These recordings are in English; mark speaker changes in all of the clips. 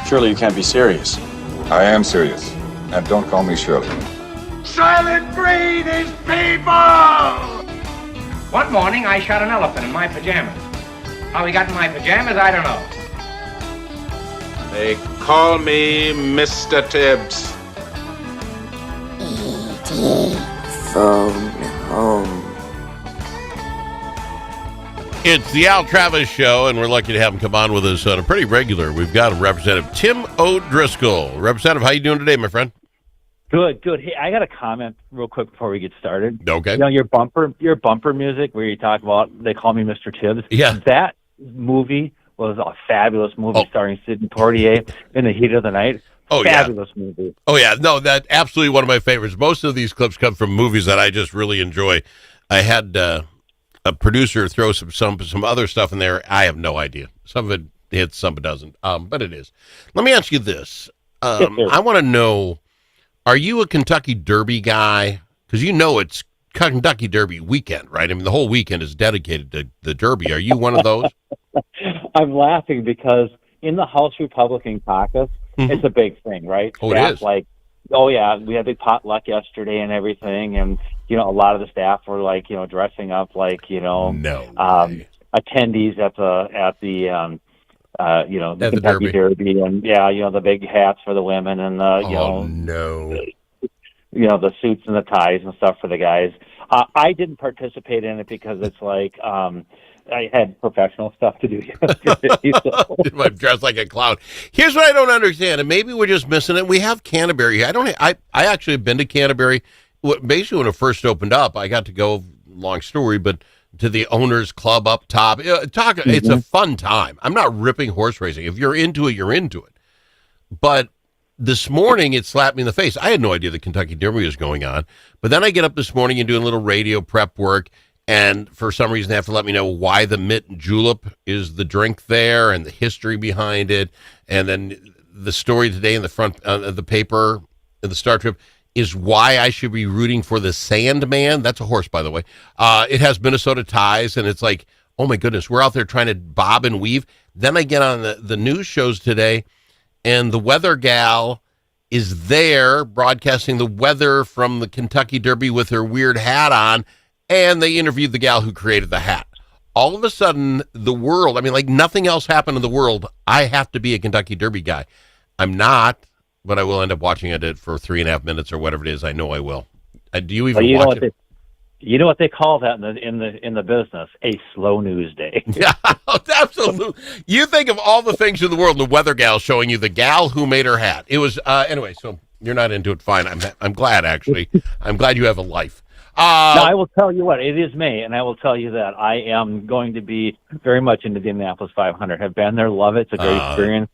Speaker 1: Surely you can't be serious.
Speaker 2: I am serious. And don't call me Shirley.
Speaker 3: Silent breed is people!
Speaker 4: One morning, I shot an elephant in my pajamas. How he got in my pajamas, I don't know.
Speaker 5: They call me Mr. Tibbs.
Speaker 6: E.T. phone home.
Speaker 7: It's the Al Travis Show, and we're lucky to have him come on with us on a pretty regular. We've got Representative Tim O'Driscoll. Representative, how you doing today, my friend?
Speaker 8: Good. Hey, I got a comment real quick before we get started.
Speaker 7: Okay.
Speaker 8: You know, your bumper music where you talk about They Call Me Mr. Tibbs.
Speaker 7: Yeah.
Speaker 8: That movie was a fabulous movie starring Sidney Poitier in the heat of the night. Fabulous movie.
Speaker 7: Oh, yeah. No, that's absolutely one of my favorites. Most of these clips come from movies that I just really enjoy. I had a producer throw some other stuff in there. I have no idea. Some of it hits, some it doesn't. But it is. Let me ask you this. I want to know, are you a Kentucky Derby guy? Because you know it's Kentucky Derby weekend, right? I mean, the whole weekend is dedicated to the Derby. Are you one of those?
Speaker 8: I'm laughing because in the House Republican caucus, it's a big thing, right?
Speaker 7: Oh, it is.
Speaker 8: Like, oh, yeah, we had a big potluck yesterday and everything, and, you know, a lot of the staff were, like, you know, dressing up like, you know, attendees at the you know, the Kentucky Derby, and, yeah, you know, the big hats for the women and the, you know, the suits and the ties and stuff for the guys. I didn't participate in it because it's like I had professional stuff to do yesterday.
Speaker 7: I'm dressed like a clown. Here's what I don't understand, and maybe we're just missing it. We have Canterbury. I actually have been to Canterbury. Basically, when it first opened up, I got to go, long story, but to the owners club up top. It's a fun time. I'm not ripping horse racing. If you're into it, you're into it. But this morning, it slapped me in the face. I had no idea the Kentucky Derby was going on. But then I get up this morning and do a little radio prep work, and for some reason they have to let me know why the Mint Julep is the drink there and the history behind it. And then the story today in the front of the paper, in the Star Tribune, is why I should be rooting for the Sandman. That's a horse, by the way. It has Minnesota ties, and it's like, oh my goodness, we're out there trying to bob and weave. Then I get on the news shows today, and the weather gal is there broadcasting the weather from the Kentucky Derby with her weird hat on, and they interviewed the gal who created the hat. All of a sudden, the world, I mean, like nothing else happened in the world. I have to be a Kentucky Derby guy. I'm not, but I will end up watching it for 3.5 minutes or whatever it is. I know I will. Do you even watch it?
Speaker 8: You know what they call that in the business? A slow news day.
Speaker 7: Yeah, absolutely. You think of all the things in the world, the weather gal showing you the gal who made her hat. It was anyway. So you're not into it. Fine. I'm glad actually. I'm glad you have a life.
Speaker 8: Now, I will tell you what, it is May, and I will tell you that I am going to be very much into the Indianapolis 500. Have been there, love it. It's a great experience.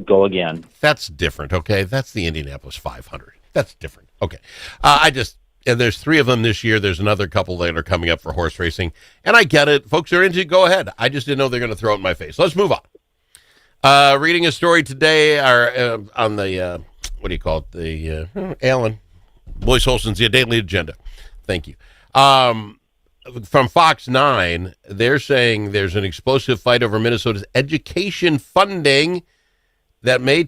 Speaker 8: Go again.
Speaker 7: That's different, okay? That's the Indianapolis 500. That's different. Okay. And there's 3 of them this year. There's another couple that are coming up for horse racing. And I get it. Folks are into it. Go ahead. I just didn't know they're going to throw it in my face. Let's move on. Reading a story today on the, what do you call it? The Alan Boyce Olson's The Daily Agenda. Thank you. From Fox 9, they're saying there's an explosive fight over Minnesota's education funding that may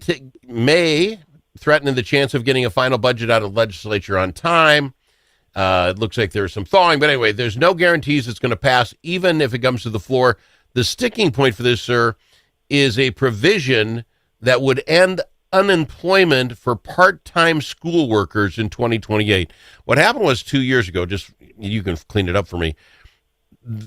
Speaker 7: threaten the chance of getting a final budget out of the legislature on time. It looks like there's some thawing, but anyway, there's no guarantees it's going to pass, even if it comes to the floor. The sticking point for this, sir, is a provision that would end unemployment for part-time school workers in 2028. What happened was 2 years ago, just you can clean it up for me,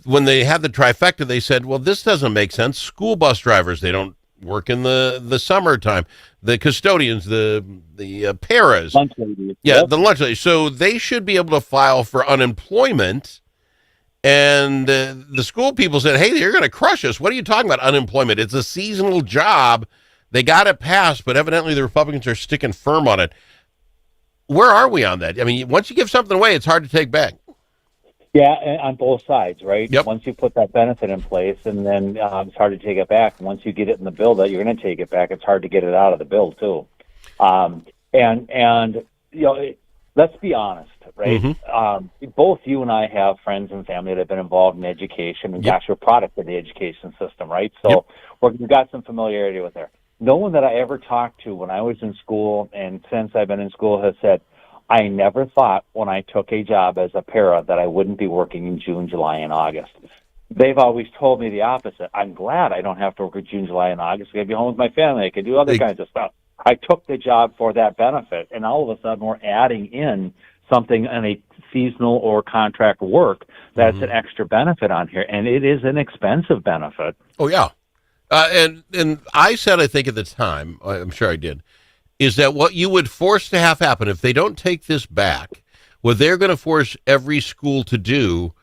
Speaker 7: when they had the trifecta, they said, well, this doesn't make sense. School bus drivers, they don't work in the summertime. The custodians, the paras.
Speaker 8: Lunch ladies.
Speaker 7: Yeah, the lunch ladies. So they should be able to file for unemployment. And the school people said, hey, you're going to crush us. What are you talking about, unemployment? It's a seasonal job. They got it passed, but evidently the Republicans are sticking firm on it. Where are we on that? I mean, once you give something away, it's hard to take back.
Speaker 8: Yeah, on both sides, right?
Speaker 7: Yep.
Speaker 8: Once you put that benefit in place, and then it's hard to take it back. Once you get it in the bill that you're going to take it back, it's hard to get it out of the bill too. And you know, let's be honest, right? Mm-hmm. Both you and I have friends and family that have been involved in education, and gosh, we're product of the education system, right? So we've got some familiarity with there. no one that I ever talked to when I was in school and since I've been in school has said, I never thought when I took a job as a para that I wouldn't be working in June, July, and August. They've always told me the opposite. I'm glad I don't have to work in June, July, and August. I can be home with my family. I can do other kinds of stuff. I took the job for that benefit, and all of a sudden we're adding in something in a seasonal or contract work that's an extra benefit on here, and it is an expensive benefit.
Speaker 7: Oh, yeah. And I said, I think at the time, I'm sure I did, is that what you would force to have happen if they don't take this back, what they're going to force every school to do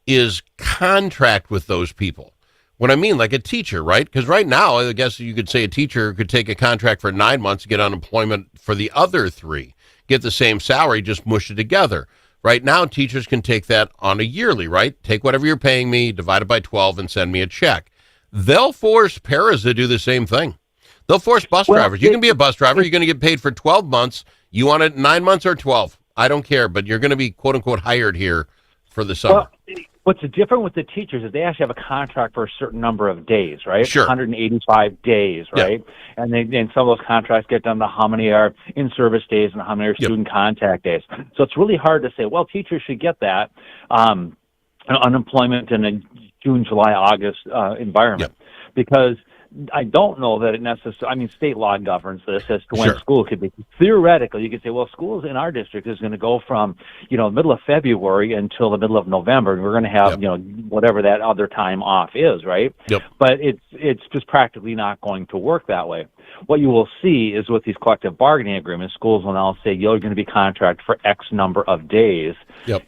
Speaker 7: is contract with those people. What I mean, like a teacher, right? Because right now, I guess you could say a teacher could take a contract for 9 months, get unemployment for the other 3, get the same salary, just mush it together. Right now, teachers can take that on a yearly, right? Take whatever you're paying me, divide it by 12, and send me a check. They'll force paras to do the same thing. They'll force bus drivers. You can be a bus driver. You're going to get paid for 12 months. You want it 9 months or 12. I don't care, but you're going to be, quote unquote, hired here for the summer.
Speaker 8: Well, what's different with the teachers is they actually have a contract for a certain number of days, right?
Speaker 7: Sure.
Speaker 8: 185 days, right? Yeah. And some of those contracts get done to how many are in-service days and how many are student contact days. So it's really hard to say, well, teachers should get that unemployment in a June, July, August environment because I don't know that it necessarily, I mean, state law governs this as to when school could be. Theoretically, you could say, well, schools in our district is going to go from, the middle of February until the middle of November, and we're going to have, whatever that other time off is, right?
Speaker 7: Yep.
Speaker 8: But it's just practically not going to work that way. What you will see is with these collective bargaining agreements, schools will now say you're going to be contracted for X number of days,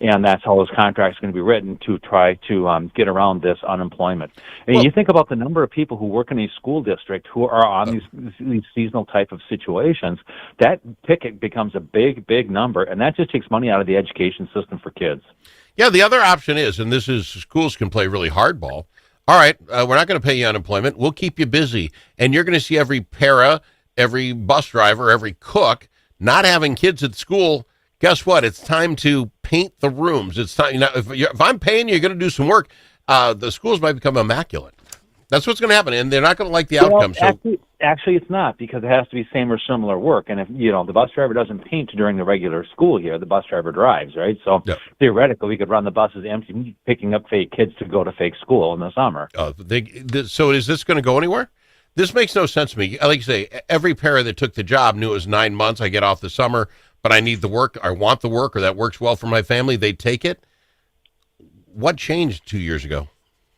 Speaker 8: and that's how those contracts are going to be written to try to get around this unemployment. And you think about the number of people who work in a school district who are on these seasonal type of situations, that ticket becomes a big, big number, and that just takes money out of the education system for kids.
Speaker 7: Yeah, the other option is, and this is schools can play really hardball. All right, we're not going to pay you unemployment. We'll keep you busy. And you're going to see every para, every bus driver, every cook not having kids at school. Guess what? It's time to paint the rooms. It's time. If I'm paying you, you're going to do some work. The schools might become immaculate. That's what's going to happen, and they're not going to like the outcome.
Speaker 8: Actually, it's not, because it has to be same or similar work. And if the bus driver doesn't paint during the regular school year, the bus driver drives, right? So theoretically, we could run the buses empty, picking up fake kids to go to fake school in the summer.
Speaker 7: So is this going to go anywhere? This makes no sense to me. Like you say, every para that took the job knew it was 9 months. I get off the summer, but I need the work. I want the work, or that works well for my family. They take it. What changed 2 years ago?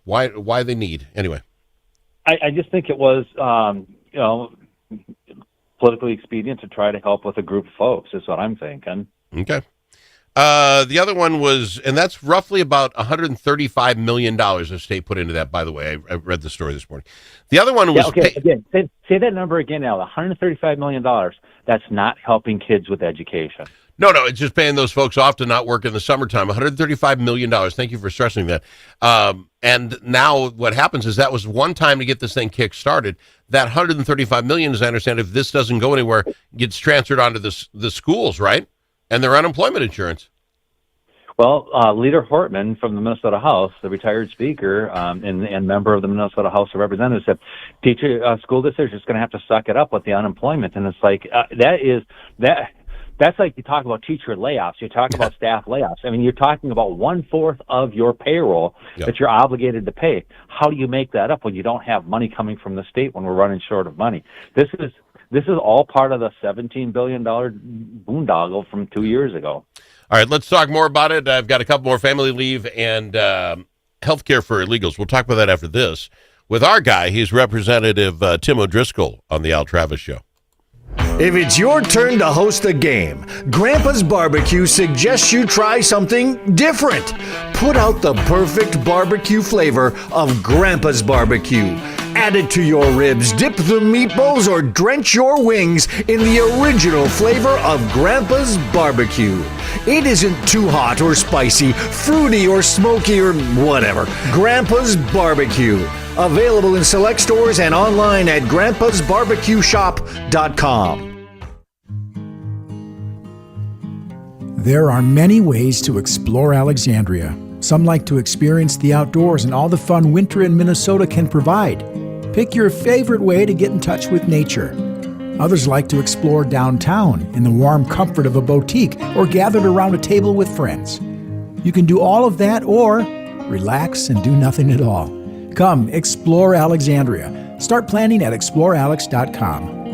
Speaker 7: Why they need anyway?
Speaker 8: I just think it was, politically expedient to try to help with a group of folks, is what I'm thinking.
Speaker 7: Okay. The other one was, and that's roughly about $135 million the state put into that, by the way. I read the story this morning. The other one was...
Speaker 8: Again, say that number again, Al. $135 million. That's not helping kids with education.
Speaker 7: No, it's just paying those folks off to not work in the summertime. $135 million. Thank you for stressing that. And now what happens is that was one time to get this thing kick-started. That $135 million, as I understand, if this doesn't go anywhere, gets transferred onto the schools, right? And their unemployment insurance.
Speaker 8: Well, Leader Hortman from the Minnesota House, the retired speaker and member of the Minnesota House of Representatives, said school districts are just going to have to suck it up with the unemployment. And it's like, that's like you talk about teacher layoffs. You talk about staff layoffs. I mean, you're talking about 1/4 of your payroll that you're obligated to pay. How do you make that up when you don't have money coming from the state when we're running short of money? This is all part of the $17 billion boondoggle from 2 years ago. All
Speaker 7: right, let's talk more about it. I've got a couple more family leave and health care for illegals. We'll talk about that after this with our guy. He's Representative Tim O'Driscoll on the Al Travis Show.
Speaker 1: If it's your turn to host a game, Grandpa's Barbecue suggests you try something different. Put out the perfect barbecue flavor of Grandpa's Barbecue. Add it to your ribs, dip the meatballs, or drench your wings in the original flavor of Grandpa's Barbecue. It isn't too hot or spicy, fruity or smoky or whatever. Grandpa's Barbecue. Available in select stores and online at grandpasbarbecueshop.com.
Speaker 9: There are many ways to explore Alexandria. Some like to experience the outdoors and all the fun winter in Minnesota can provide. Pick your favorite way to get in touch with nature. Others like to explore downtown in the warm comfort of a boutique or gathered around a table with friends. You can do all of that or relax and do nothing at all. Come explore Alexandria. Start planning at explorealex.com.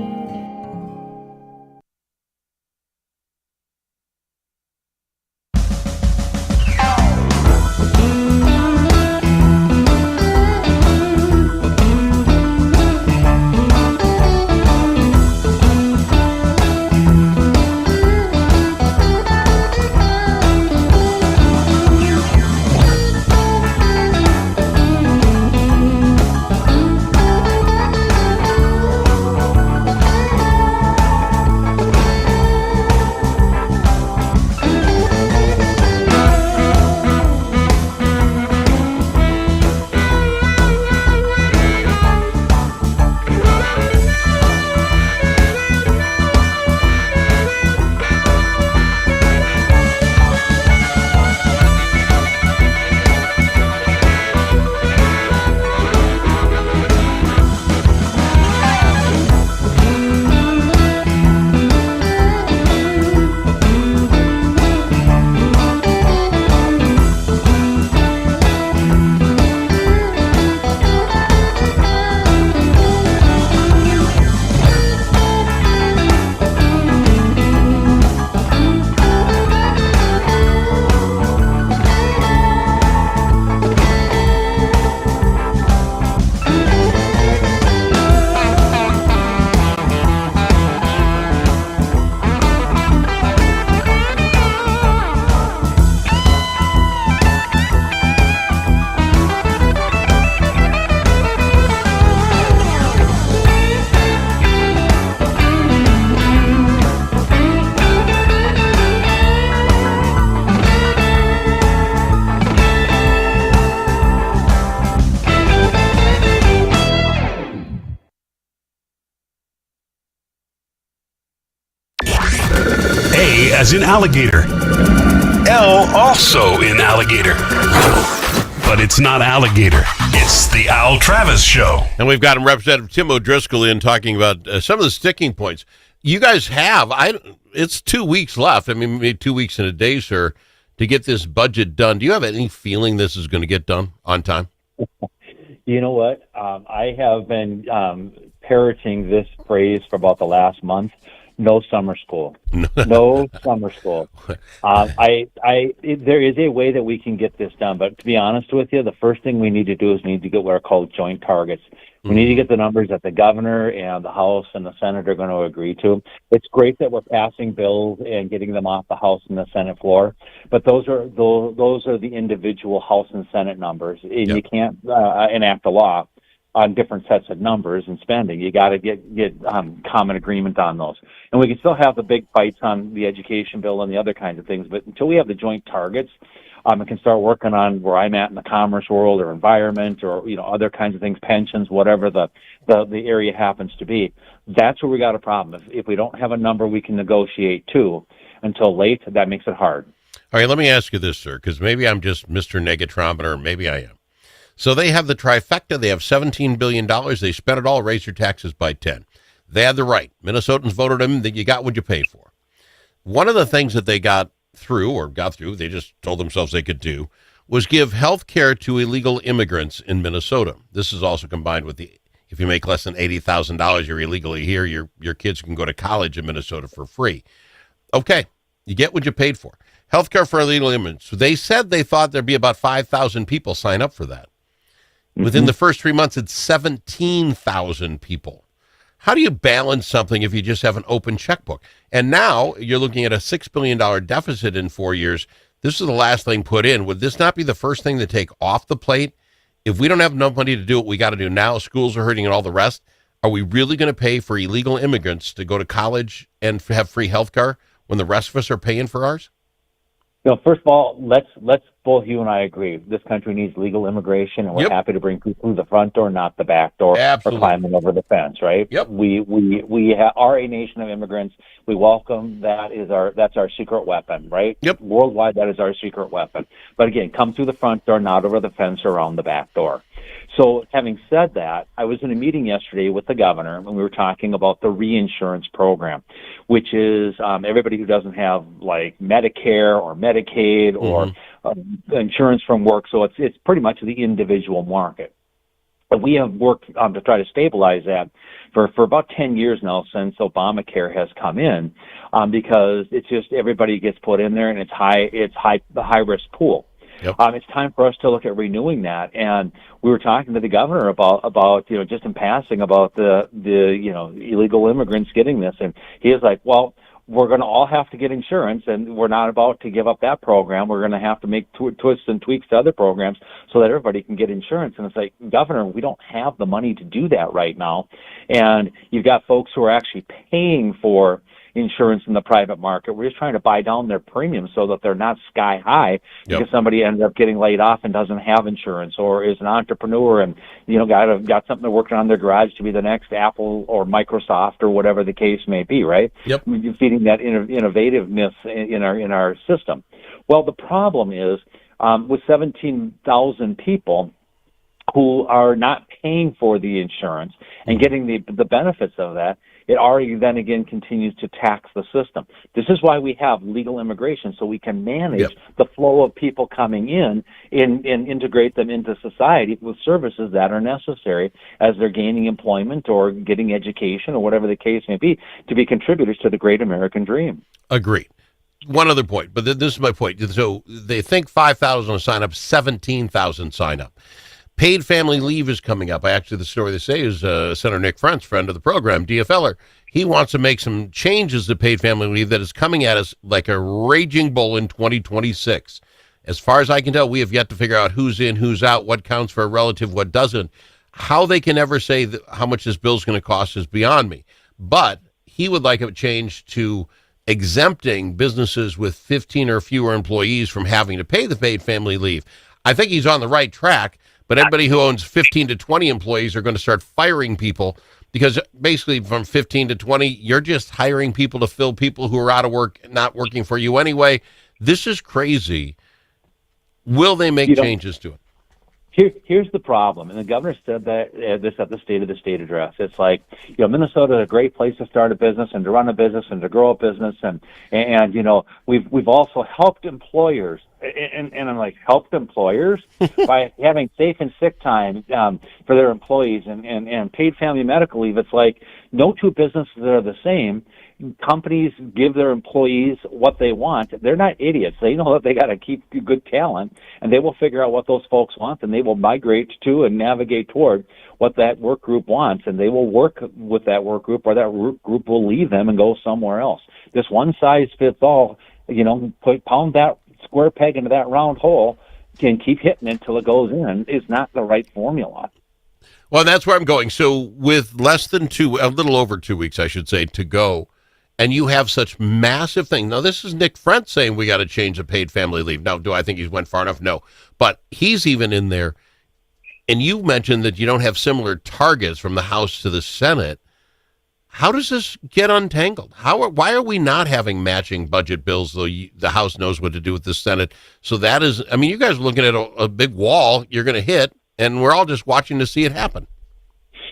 Speaker 10: As in alligator. L also in alligator. But it's not alligator. It's the Al Travis Show.
Speaker 7: And we've got Representative Tim O'Driscoll in talking about some of the sticking points. You guys have, it's 2 weeks left. I mean, maybe 2 weeks and a day, sir, to get this budget done. Do you have any feeling this is going to get done on time?
Speaker 8: You know what? I have been parroting this phrase for about the last month. No summer school. No summer school. There is a way that we can get this done, but to be honest with you, the first thing we need to do is we need to get what are called joint targets. We need to get the numbers that the governor and the House and the Senate are going to agree to. It's great that we're passing bills and getting them off the House and the Senate floor, but those are the individual House and Senate numbers. And you can't enact a law on different sets of numbers and spending. You got to get common agreement on those. And we can still have the big fights on the education bill and the other kinds of things, but until we have the joint targets, and can start working on where I'm at in the commerce world or environment or, other kinds of things, pensions, whatever the area happens to be, that's where we got a problem. If we don't have a number we can negotiate to until late, that makes it hard.
Speaker 7: All right, let me ask you this, sir, because maybe I'm just Mr. Negatron, or maybe I am. So they have the trifecta. They have $17 billion. They spent it all, raise your taxes by 10. They had the right. Minnesotans voted them, that you got what you paid for. One of the things that they got through, they just told themselves they could do, was give health care to illegal immigrants in Minnesota. This is also combined with if you make less than $80,000, you're illegally here, your kids can go to college in Minnesota for free. Okay, you get what you paid for. Health care for illegal immigrants. So they said they thought there'd be about 5,000 people sign up for that. Within the first 3 months, it's 17,000 people. How do you balance something if you just have an open checkbook? And now you're looking at a $6 billion deficit in 4 years. This is the last thing put in. Would this not be the first thing to take off the plate? If we don't have enough money to do what we got to do now, schools are hurting and all the rest, are we really going to pay for illegal immigrants to go to college and have free health care when the rest of us are paying for ours?
Speaker 8: First of all, let's both you and I agree. This country needs legal immigration, and we're happy to bring people through the front door, not the back door,
Speaker 7: Absolutely.
Speaker 8: or climbing over the fence. Right?
Speaker 7: Yep.
Speaker 8: We are a nation of immigrants. We welcome that. That's our secret weapon. Right?
Speaker 7: Yep.
Speaker 8: Worldwide, that is our secret weapon. But again, come through the front door, not over the fence or around the back door. So, having said that, I was in a meeting yesterday with the governor, and we were talking about the reinsurance program, which is everybody who doesn't have like Medicare or Medicaid or insurance from work. So it's pretty much the individual market. But we have worked to try to stabilize that for about 10 years now since Obamacare has come in, because it's just everybody gets put in there, and it's the high risk pool.
Speaker 7: Yep.
Speaker 8: It's time for us to look at renewing that, and we were talking to the governor about just in passing about the illegal immigrants getting this, and he is like, well, we're going to all have to get insurance, and we're not about to give up that program. We're going to have to make twists and tweaks to other programs so that everybody can get insurance. And it's like, Governor, we don't have the money to do that right now, and you've got folks who are actually paying for insurance in the private market. We're just trying to buy down their premiums so that they're not sky high because somebody ended up getting laid off and doesn't have insurance, or is an entrepreneur and got something they're working on their garage to be the next Apple or Microsoft or whatever the case may be. Right?
Speaker 7: Yep.
Speaker 8: We're feeding that innovativeness in our system. Well, the problem is with 17,000 people who are not paying for the insurance and getting the benefits of that, it already then again continues to tax the system. This is why we have legal immigration, so we can manage the flow of people coming in and integrate them into society with services that are necessary as they're gaining employment or getting education or whatever the case may be, to be contributors to the great American dream.
Speaker 7: Agreed. One other point, but this is my point. So they think 5,000 will sign up, 17,000 sign up. Paid family leave is coming up. The story they say is Senator Nick Frentz, friend of the program, DFLer. He wants to make some changes to paid family leave that is coming at us like a raging bull in 2026. As far as I can tell, we have yet to figure out who's in, who's out, what counts for a relative, what doesn't. How they can ever say how much this bill is going to cost is beyond me. But he would like a change to exempting businesses with 15 or fewer employees from having to pay the paid family leave. I think he's on the right track. But everybody who owns 15 to 20 employees are going to start firing people, because basically from 15 to 20, you're just hiring people to fill people who are out of work, not working for you anyway. This is crazy. Will they make changes to it?
Speaker 8: Here's the problem, and the governor said that this at the State of the State address. It's like, Minnesota is a great place to start a business and to run a business and to grow a business, and we've also helped employers, and I'm like, helped employers by having safe and sick time for their employees and paid family medical leave. It's like no two businesses are the same. Companies give their employees what they want. They're not idiots. They know that they got to keep good talent, and they will figure out what those folks want, and they will migrate to and navigate toward what that work group wants, and they will work with that work group, or that work group will leave them and go somewhere else. This one size fits all, pound that square peg into that round hole and keep hitting it until it goes in is not the right formula.
Speaker 7: Well, that's where I'm going. So with a little over 2 weeks, I should say, to go, and you have such massive things. Now, this is Nick Frentz saying we got to change the paid family leave. Now, do I think he's went far enough? No. But he's even in there. And you mentioned that you don't have similar targets from the House to the Senate. How does this get untangled? Why are we not having matching budget bills, though the House knows what to do with the Senate? So that is, you guys are looking at a big wall you're going to hit, and we're all just watching to see it happen.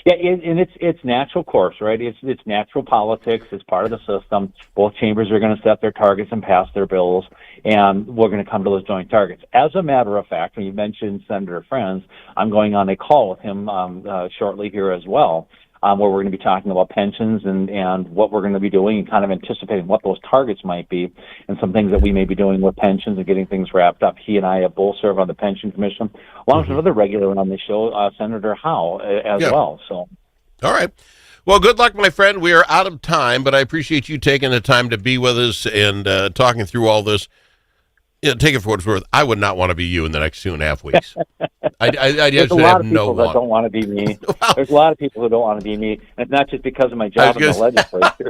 Speaker 8: Yeah, and it's natural course, right? It's natural politics. It's part of the system. Both chambers are going to set their targets and pass their bills, and we're going to come to those joint targets. As a matter of fact, when you mentioned Senator Frentz, I'm going on a call with him shortly here as well, where we're going to be talking about pensions and what we're going to be doing, and kind of anticipating what those targets might be, and some things that we may be doing with pensions and getting things wrapped up. He and I have both served on the Pension Commission, along with another regular on the show, Senator Howe, as well. So,
Speaker 7: all right. Well, good luck, my friend. We are out of time, but I appreciate you taking the time to be with us and talking through all this. take it for what it's worth. I would not want to be you in the next 2.5 weeks. I
Speaker 8: There's
Speaker 7: just
Speaker 8: a lot
Speaker 7: have
Speaker 8: of
Speaker 7: no
Speaker 8: people that
Speaker 7: want.
Speaker 8: don't want to be me.
Speaker 7: Well,
Speaker 8: There's a lot of people who don't want to be me, and it's not just because of my job in the legislature.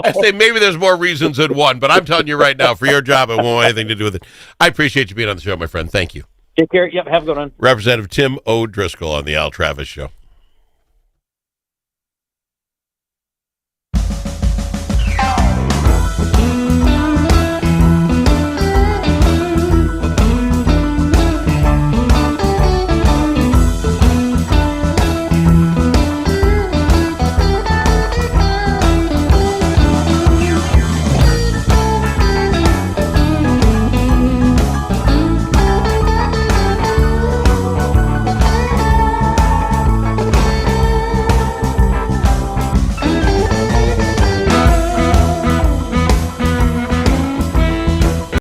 Speaker 7: I say maybe there's more reasons than one, but I'm telling you right now, for your job, it won't have anything to do with it. I appreciate you being on the show, my friend. Thank you.
Speaker 8: Take care. Yep, have a good one.
Speaker 7: Representative Tim O'Driscoll on the Al Travis Show.